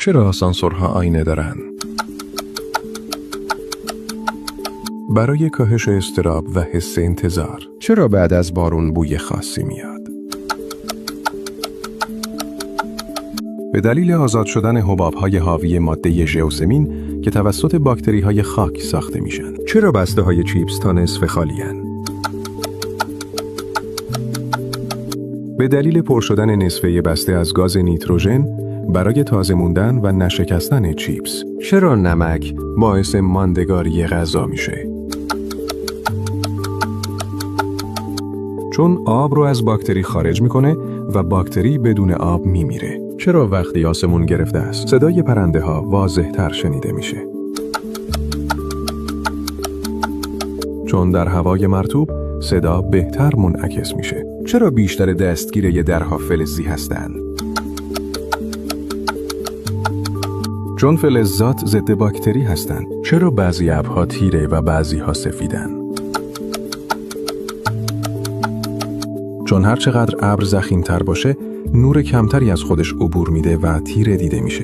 چرا آسانسورها آینه دارن؟ برای کاهش اضطراب و حس انتظار. چرا بعد از بارون بوی خاصی میاد؟ به دلیل آزاد شدن حباب‌های حاوی ماده ژئوسمین که توسط باکتری‌های خاک ساخته میشن. چرا بسته‌های چیپس تا نصف خالی‌اند؟ به دلیل پر شدن نصفه بسته از گاز نیتروژن برای تازه موندن و نشکستن چیپس. چرا نمک باعث ماندگاری غذا میشه؟ چون آب رو از باکتری خارج میکنه و باکتری بدون آب میمیره. چرا وقتی آسمون گرفته است صدای پرنده ها واضح تر شنیده میشه؟ چون در هوای مرطوب صدا بهتر منعکس میشه. چرا بیشتر دستگیره درها فلزی هستند؟ چون فلزات ضد باکتری هستند. چرا بعضی ابرها تیره و بعضی ها سفیدن؟ چون هر چقدر ابر ضخیم‌تر باشه، نور کمتری از خودش عبور میده و تیره دیده میشه.